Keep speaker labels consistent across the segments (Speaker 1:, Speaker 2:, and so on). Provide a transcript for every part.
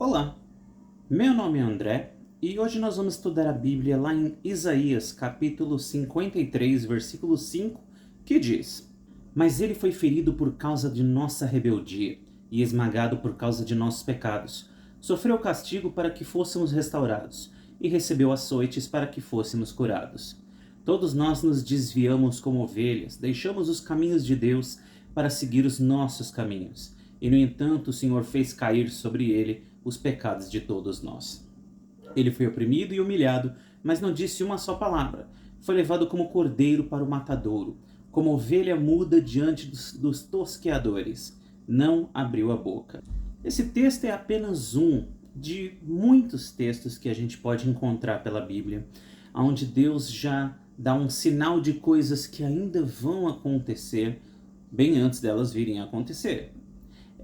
Speaker 1: Olá, meu nome é André e hoje nós vamos estudar a Bíblia lá em Isaías capítulo 53, versículo 5, que diz: Mas ele foi ferido por causa de nossa rebeldia e esmagado por causa de nossos pecados. Sofreu castigo para que fôssemos restaurados e recebeu açoites para que fôssemos curados. Todos nós nos desviamos como ovelhas, deixamos os caminhos de Deus para seguir os nossos caminhos. E no entanto o Senhor fez cair sobre ele os pecados de todos nós. Ele foi oprimido e humilhado, mas não disse uma só palavra. Foi levado como cordeiro para o matadouro, como ovelha muda diante dos tosqueadores. Não abriu a boca. Esse texto é apenas um de muitos textos que a gente pode encontrar pela Bíblia, onde Deus já dá um sinal de coisas que ainda vão acontecer bem antes delas virem a acontecer.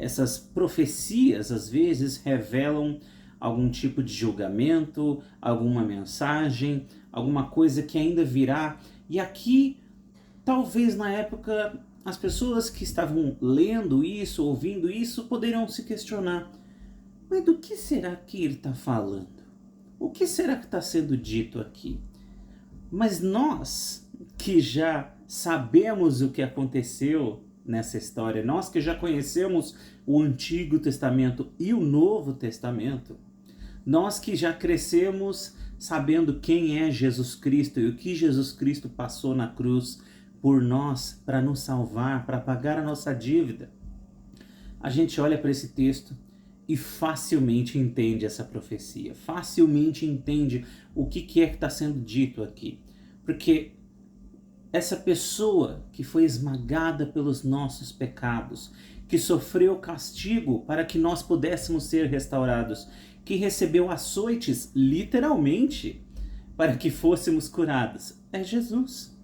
Speaker 1: Essas profecias às vezes revelam algum tipo de julgamento, alguma mensagem, alguma coisa que ainda virá. E aqui, talvez na época, as pessoas que estavam lendo isso, ouvindo isso, poderiam se questionar: mas do que será que ele está falando? O que será que está sendo dito aqui? Mas nós, que já sabemos o que aconteceu nessa história, nós que já conhecemos o Antigo Testamento e o Novo Testamento, nós que já crescemos sabendo quem é Jesus Cristo e o que Jesus Cristo passou na cruz por nós, para nos salvar, para pagar a nossa dívida, a gente olha para esse texto e facilmente entende essa profecia, facilmente entende o que é que está sendo dito aqui. Porque essa pessoa que foi esmagada pelos nossos pecados, que sofreu castigo para que nós pudéssemos ser restaurados, que recebeu açoites, literalmente, para que fôssemos curados, é Jesus.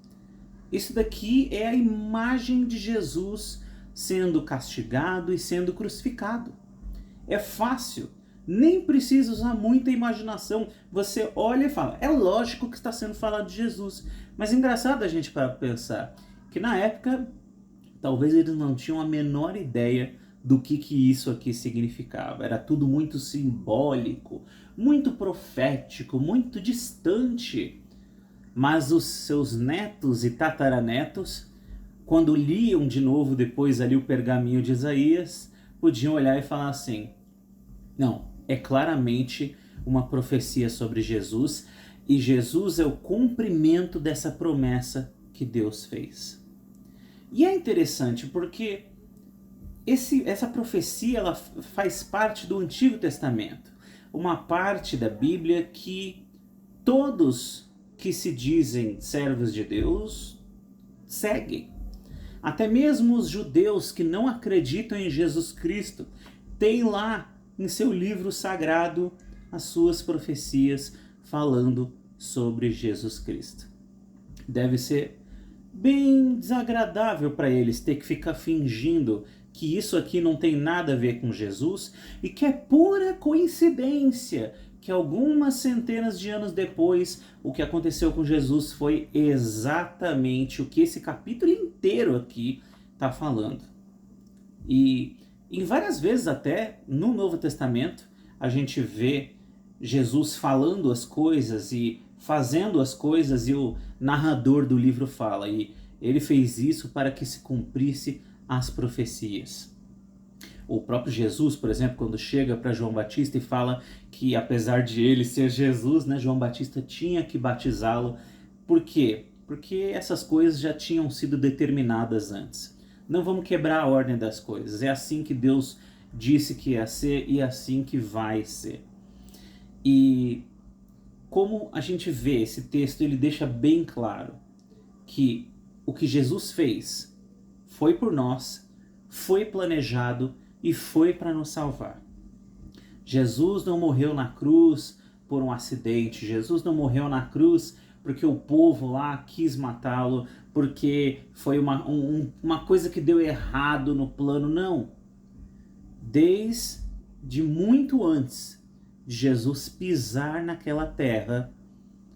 Speaker 1: Isso daqui é a imagem de Jesus sendo castigado e sendo crucificado. É fácil, nem precisa usar muita imaginação. Você olha e fala, é lógico que está sendo falado de Jesus. Mas é engraçado a gente para pensar que na época, talvez eles não tinham a menor ideia do que isso aqui significava. Era tudo muito simbólico, muito profético, muito distante. Mas os seus netos e tataranetos, quando liam de novo depois ali o pergaminho de Isaías, podiam olhar e falar assim: não, é claramente uma profecia sobre Jesus, e Jesus é o cumprimento dessa promessa que Deus fez. E é interessante porque essa profecia ela faz parte do Antigo Testamento, uma parte da Bíblia que todos que se dizem servos de Deus seguem. Até mesmo os judeus que não acreditam em Jesus Cristo têm lá em seu livro sagrado as suas profecias falando sobre Jesus Cristo. Deve ser bem desagradável para eles ter que ficar fingindo que isso aqui não tem nada a ver com Jesus e que é pura coincidência que algumas centenas de anos depois o que aconteceu com Jesus foi exatamente o que esse capítulo inteiro aqui está falando. E em várias vezes até no Novo Testamento a gente vê Jesus falando as coisas e fazendo as coisas, e o narrador do livro fala, e ele fez isso para que se cumprisse as profecias. O próprio Jesus, por exemplo, quando chega para João Batista e fala que apesar de ele ser Jesus, né, João Batista tinha que batizá-lo. Por quê? Porque essas coisas já tinham sido determinadas antes. Não vamos quebrar a ordem das coisas. É assim que Deus disse que ia ser e é assim que vai ser. E como a gente vê esse texto, ele deixa bem claro que o que Jesus fez foi por nós, foi planejado e foi para nos salvar. Jesus não morreu na cruz por um acidente. Jesus não morreu na cruz porque o povo lá quis matá-lo, porque foi uma coisa que deu errado no plano. Não. Desde muito antes de Jesus pisar naquela terra,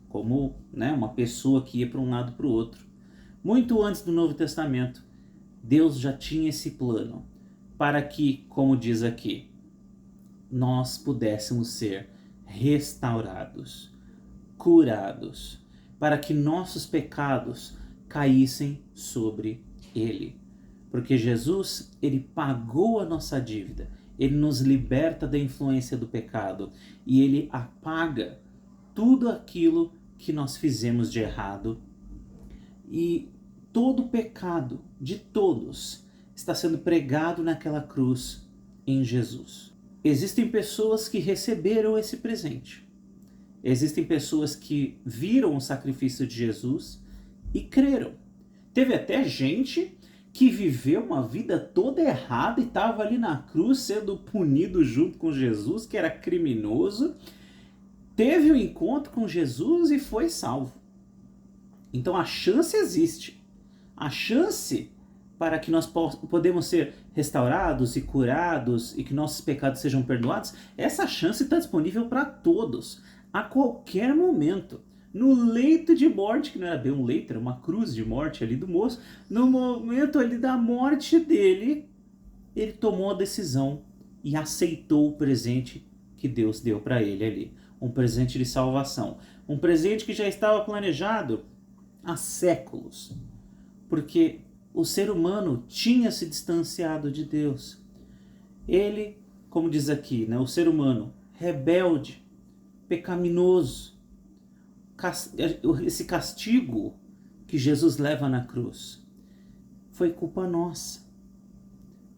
Speaker 1: como uma pessoa que ia para um lado para o outro, muito antes do Novo Testamento, Deus já tinha esse plano para que, como diz aqui, nós pudéssemos ser restaurados, curados, para que nossos pecados caíssem sobre ele. Porque Jesus, ele pagou a nossa dívida, ele nos liberta da influência do pecado e ele apaga tudo aquilo que nós fizemos de errado. E todo o pecado de todos está sendo pregado naquela cruz em Jesus. Existem pessoas que receberam esse presente. Existem pessoas que viram o sacrifício de Jesus e creram. Teve até gente que viveu uma vida toda errada e estava ali na cruz sendo punido junto com Jesus, que era criminoso, teve um encontro com Jesus e foi salvo. Então a chance existe. A chance para que nós podemos ser restaurados e curados e que nossos pecados sejam perdoados, essa chance está disponível para todos, a qualquer momento. No leito de morte, que não era bem um leito, era uma cruz de morte ali do moço, no momento ali da morte dele, ele tomou a decisão e aceitou o presente que Deus deu para ele ali. Um presente de salvação. Um presente que já estava planejado há séculos. Porque o ser humano tinha se distanciado de Deus. Ele, como diz aqui, né, o ser humano rebelde, pecaminoso, esse castigo que Jesus leva na cruz foi culpa nossa.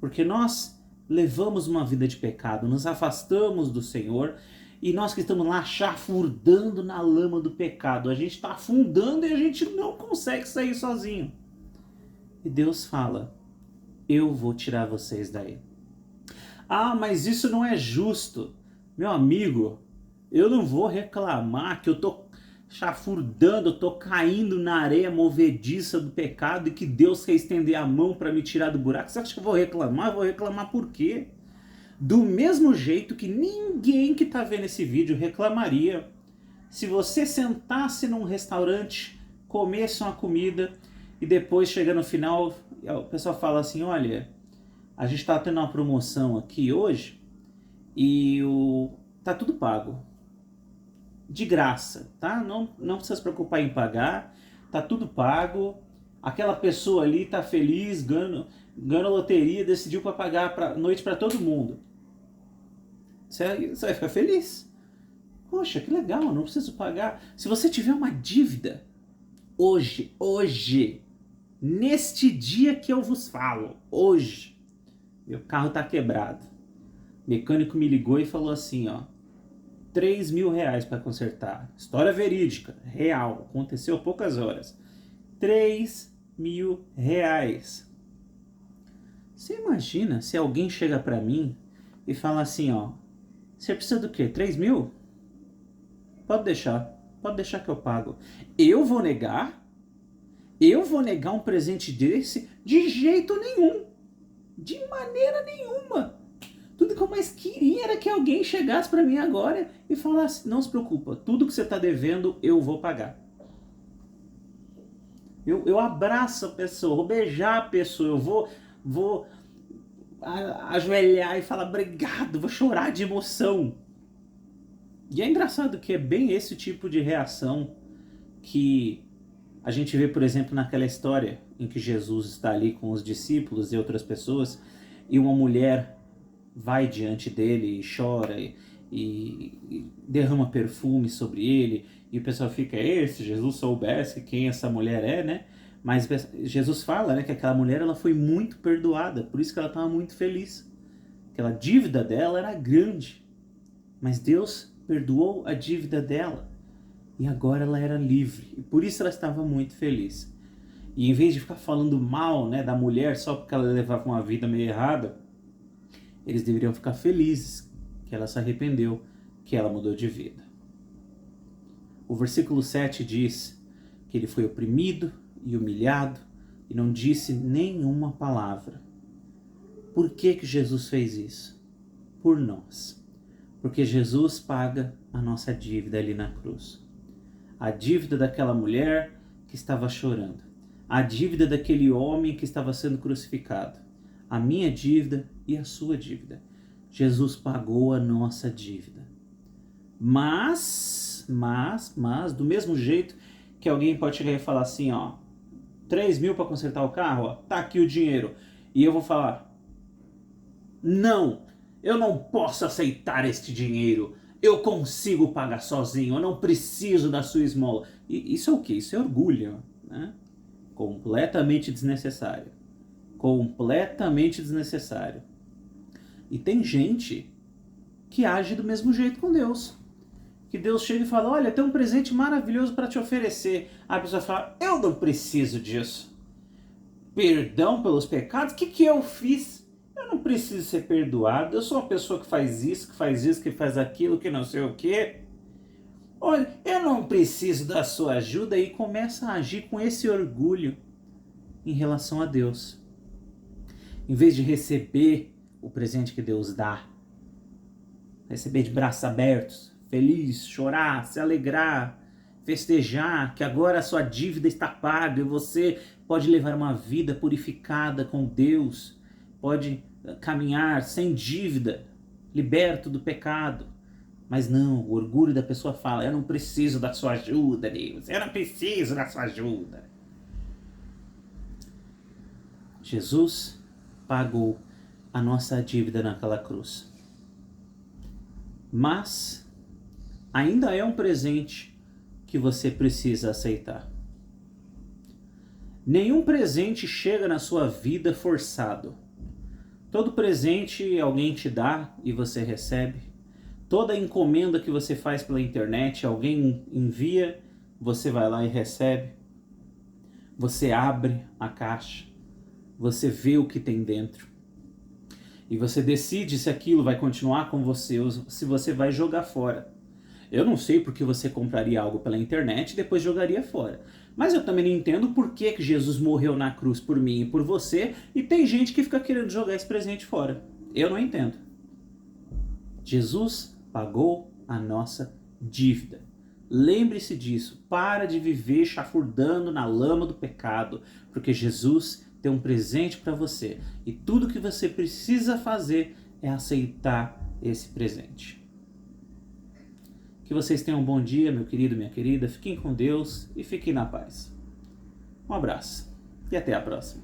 Speaker 1: Porque nós levamos uma vida de pecado, nos afastamos do Senhor e nós que estamos lá chafurdando na lama do pecado, a gente está afundando e a gente não consegue sair sozinho. E Deus fala, eu vou tirar vocês daí. Ah, mas isso não é justo. Meu amigo, eu não vou reclamar que eu estou chafurdando, eu estou caindo na areia movediça do pecado e que Deus quer estender a mão para me tirar do buraco. Você acha que eu vou reclamar? Eu vou reclamar por quê? Do mesmo jeito que ninguém que está vendo esse vídeo reclamaria se você sentasse num restaurante, comesse uma comida e depois, chega no final, o pessoal fala assim, olha, a gente está tendo uma promoção aqui hoje e tá tudo pago. De graça, tá? Não precisa se preocupar em pagar, tá tudo pago. Aquela pessoa ali tá feliz, ganhando a loteria, decidiu para pagar a noite para todo mundo. Você vai ficar feliz. Poxa, que legal, não preciso pagar. Se você tiver uma dívida, hoje, neste dia que eu vos falo, hoje, meu carro tá quebrado. O mecânico me ligou e falou assim, ó, R$3.000 para consertar. História verídica, real, aconteceu há poucas horas. R$3.000. Você imagina se alguém chega para mim e fala assim, ó, você precisa do quê? 3.000? Pode deixar que eu pago. Eu vou negar? Eu vou negar um presente desse? De jeito nenhum. De maneira nenhuma. Tudo que eu mais queria era que alguém chegasse para mim agora e falasse, não se preocupa, tudo que você está devendo eu vou pagar. Eu abraço a pessoa, vou beijar a pessoa, eu vou ajoelhar e falar obrigado, vou chorar de emoção. E é engraçado que é bem esse tipo de reação que a gente vê, por exemplo, naquela história em que Jesus está ali com os discípulos e outras pessoas e uma mulher vai diante dele e chora e derrama perfume sobre ele e o pessoal fica, se Jesus soubesse quem essa mulher é, né? Mas Jesus fala, né, que aquela mulher ela foi muito perdoada, por isso que ela estava muito feliz. Aquela dívida dela era grande, mas Deus perdoou a dívida dela e agora ela era livre e por isso ela estava muito feliz. E em vez de ficar falando mal, né, da mulher só porque ela levava uma vida meio errada, eles deveriam ficar felizes que ela se arrependeu, que ela mudou de vida. O versículo 7 diz que ele foi oprimido e humilhado e não disse nenhuma palavra. Por que Jesus fez isso? Por nós. Porque Jesus paga a nossa dívida ali na cruz. A dívida daquela mulher que estava chorando. A dívida daquele homem que estava sendo crucificado. A minha dívida e a sua dívida. Jesus pagou a nossa dívida. Mas, do mesmo jeito que alguém pode chegar e falar assim, ó, 3 mil para consertar o carro, ó, tá aqui o dinheiro. E eu vou falar, não, eu não posso aceitar este dinheiro. Eu consigo pagar sozinho, eu não preciso da sua esmola. E isso é o quê? Isso é orgulho, né? Completamente desnecessário. Completamente desnecessário. E tem gente que age do mesmo jeito com Deus. Que Deus chega e fala, olha, tem um presente maravilhoso para te oferecer. A pessoa fala, eu não preciso disso. Perdão pelos pecados? O que eu fiz? Eu não preciso ser perdoado. Eu sou uma pessoa que faz isso, que faz aquilo, que não sei o quê. Olha, eu não preciso da sua ajuda, e começa a agir com esse orgulho em relação a Deus. Em vez de receber o presente que Deus dá, receber de braços abertos, feliz, chorar, se alegrar, festejar que agora a sua dívida está paga e você pode levar uma vida purificada com Deus, pode caminhar sem dívida, liberto do pecado. Mas não, o orgulho da pessoa fala, eu não preciso da sua ajuda, Deus, eu não preciso da sua ajuda. Jesus pagou a nossa dívida naquela cruz. Mas ainda é um presente que você precisa aceitar. Nenhum presente chega na sua vida forçado. Todo presente alguém te dá e você recebe. Toda encomenda que você faz pela internet, alguém envia, você vai lá e recebe. Você abre a caixa, você vê o que tem dentro. E você decide se aquilo vai continuar com você ou se você vai jogar fora. Eu não sei porque você compraria algo pela internet e depois jogaria fora. Mas eu também não entendo por que Jesus morreu na cruz por mim e por você, e tem gente que fica querendo jogar esse presente fora. Eu não entendo. Jesus pagou a nossa dívida. Lembre-se disso. Para de viver chafurdando na lama do pecado, porque Jesus tem um presente para você. E tudo que você precisa fazer é aceitar esse presente. Que vocês tenham um bom dia, meu querido, minha querida. Fiquem com Deus e fiquem na paz. Um abraço e até a próxima.